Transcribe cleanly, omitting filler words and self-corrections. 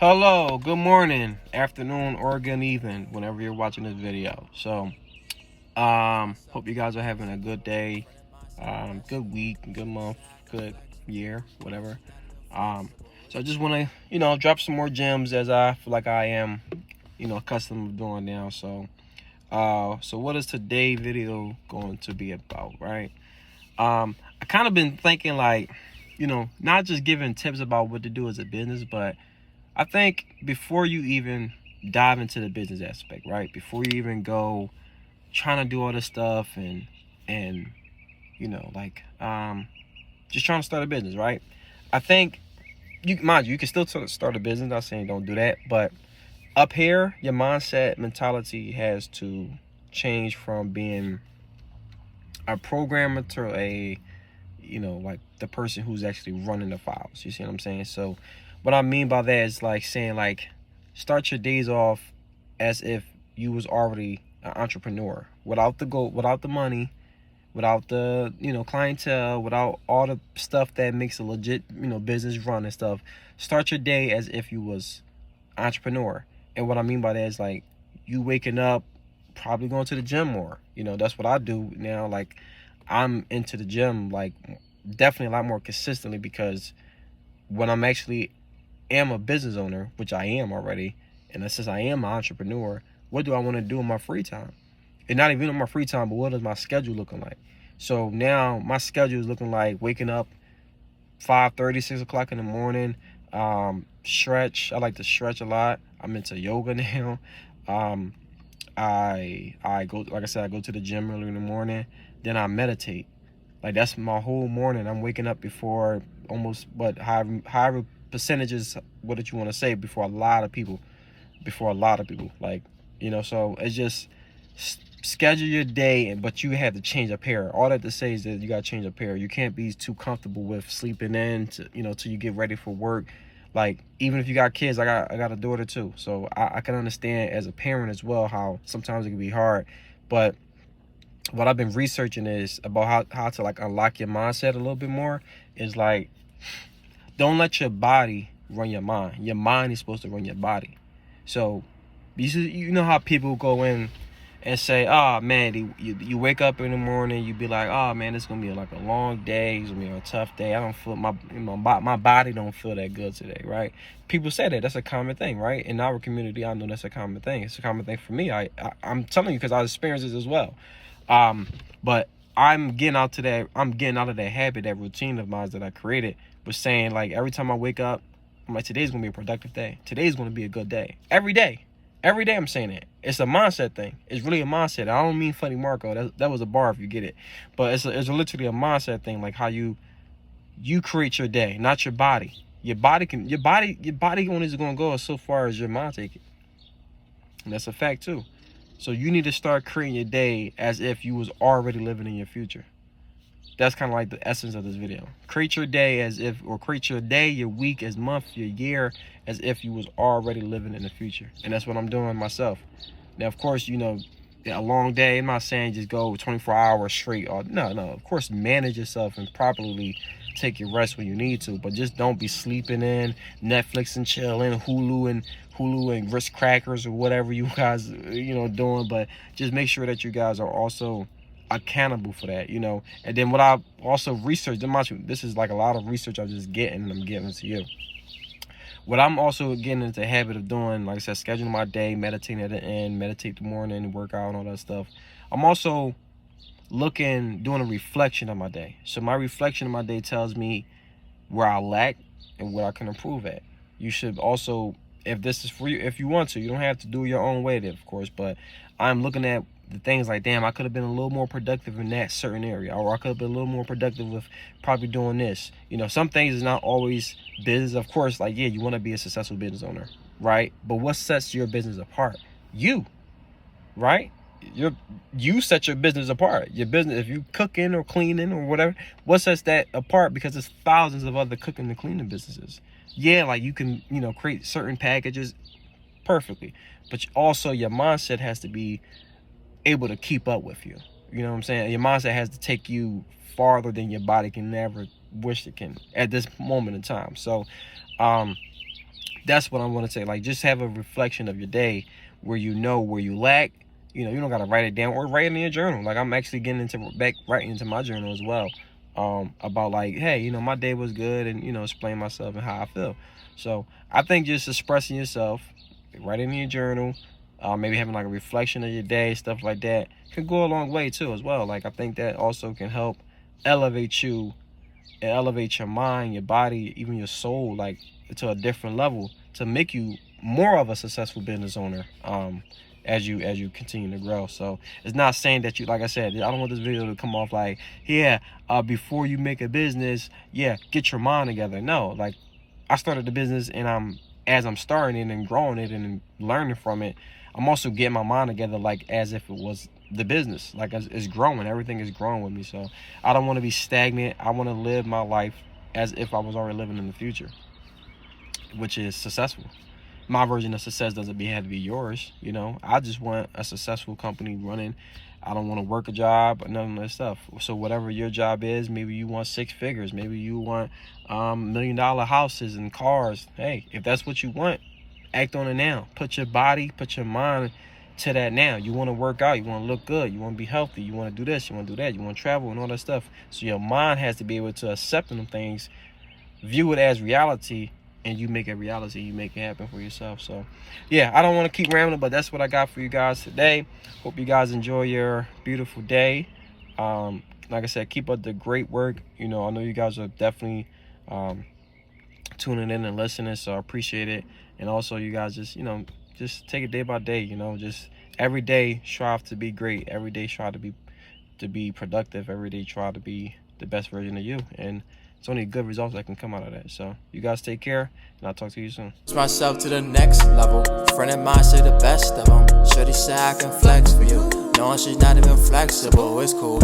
Hello, good morning, afternoon, or good evening, whenever you're watching this video. Hope you guys are having a good day, good week, good month, good year, whatever. Um, so I just want to, drop some more gems as I feel like I am, accustomed to doing now. So what is today's video going to be about, right? I kind of been thinking like, not just giving tips about what to do as a business, but I think before you even dive into the business aspect, right? Before you even go trying to do all this stuff and just trying to start a business, right? I think you can still start a business. Not saying don't do that, but up here, your mindset mentality has to change from being a programmer to a like the person who's actually running the files. You see what I'm saying? So what I mean by that is like saying like start your days off as if you was already an entrepreneur without the goal, without the money, without the clientele, without all the stuff that makes a legit business run and stuff. Start your day as if you was entrepreneur. And what I mean by that is like you waking up, probably going to the gym more. That's what I do now. Like I'm into the gym like definitely a lot more consistently, because when I'm actually am a business owner, which I am already, and since I am an entrepreneur, what do I want to do in my free time? And not even in my free time, but what is my schedule looking like? So now my schedule is looking like waking up 5:30, 6 o'clock in the morning. Stretch. I like to stretch a lot. I'm into yoga now. Um, I go, like I said, I go to the gym early in the morning. Then I meditate. Like that's my whole morning. I'm waking up before almost what however percentages, what did you want to say, before a lot of people. Like, so it's just schedule your day, but you have to change a pair. All that to say is that you got to change a pair. You can't be too comfortable with sleeping in to, till you get ready for work. Like even if you got kids, I got a daughter too, so I can understand as a parent as well how sometimes it can be hard. But what I've been researching is about how to like unlock your mindset a little bit more. Is like, don't let your body run your mind. Your mind is supposed to run your body. So you know how people go in and say, oh man, you wake up in the morning, you be like, oh man, it's gonna be like a long day, it's gonna be a tough day, I don't feel my body don't feel that good today, right? People say that. That's a common thing, right? In our community, I know that's a common thing. It's a common thing for me. I'm telling you, because I experienced this as well. But I'm getting out of that habit, that routine of mine that I created, was saying like every time I wake up, I'm like, today's gonna be a productive day, today's gonna be a good day. Every day I'm saying it. It's a mindset thing. It's really a mindset. I don't mean funny Marco. That was a bar if you get it. But it's literally a mindset thing, like how you create your day, not your body. Your body only is gonna go so far as your mind take it. And that's a fact too. So you need to start creating your day as if you was already living in your future. That's kind of like the essence of this video. Create your day as if, or create your day, your week, as month, your year, as if you was already living in the future. And that's what I'm doing myself. Now, of course, a long day, I'm not saying just go 24 hours straight. Or no. Of course, manage yourself and properly take your rest when you need to. But just don't be sleeping in, Netflix and chilling, Hulu and Ritz crackers or whatever you guys, doing. But just make sure that you guys are also accountable for that, And then what I also researched, this is like a lot of research I'm just getting, and I'm giving to you. What I'm also getting into the habit of doing, like I said, scheduling my day, meditating at the end, meditate the morning, work out, and all that stuff. I'm also doing a reflection of my day. So my reflection of my day tells me where I lack and where I can improve at. You should also, if this is for you, if you want to, you don't have to do it your own way, of course, but I'm looking at the things like, damn, I could have been a little more productive in that certain area, or I could have been a little more productive with probably doing this. Some things is not always business. Of course, like, yeah, you want to be a successful business owner, right? But what sets your business apart? You, right? You set your business apart. Your business, if you cooking or cleaning or whatever, what sets that apart? Because there's thousands of other cooking and cleaning businesses. Yeah, like you can, create certain packages perfectly, but also your mindset has to be able to keep up with you. You know what I'm saying? Your mindset has to take you farther than your body can never wish it can at this moment in time. So, That's what I want to say. Like, just have a reflection of your day where you know where you lack. You know, you don't gotta write it down or write it in your journal. Like, I'm actually getting back writing into my journal as well. About like, hey, you know, my day was good, and you know, explain myself and how I feel. So I think just expressing yourself, writing in your journal, maybe having like a reflection of your day, stuff like that, can go a long way too as well. Like, I think that also can help elevate you and elevate your mind, your body, even your soul, like to a different level to make you more of a successful business owner. As you continue to grow. So it's not saying that you, like I said, I don't want this video to come off like, yeah, before you make a business, yeah, get your mind together. No, like, I started the business, and as I'm starting it and growing it and learning from it, I'm also getting my mind together, like as if it was the business. Like, it's growing, everything is growing with me. So I don't want to be stagnant. I want to live my life as if I was already living in the future, which is successful. My version of success doesn't have to be yours. You know, I just want a successful company running. I don't want to work a job or none of that stuff. So whatever your job is, maybe you want 6 figures, maybe you want $1 million houses and cars. Hey, if that's what you want, act on it now. Put your body, put your mind to that now. You want to work out, you want to look good, you want to be healthy, you want to do this, you want to do that, you want to travel and all that stuff. So your mind has to be able to accept them things, view it as reality, and you make it reality. You make it happen for yourself. So yeah, I don't want to keep rambling, but that's what I got for you guys today. Hope you guys enjoy your beautiful day. Like I said, keep up the great work. You know, I know you guys are definitely tuning in and listening, so I appreciate it. And also, you guys just, you know, just take it day by day. You know, just every day strive to be great. Every day try to be productive. Every day try to be the best version of you, and it's only good results that can come out of that. So you guys take care, and I'll talk to you soon. Myself to the next level. Friend of mine say the best of them. Shorty say I can flex for you. Knowing she's not even flexible, it's cool.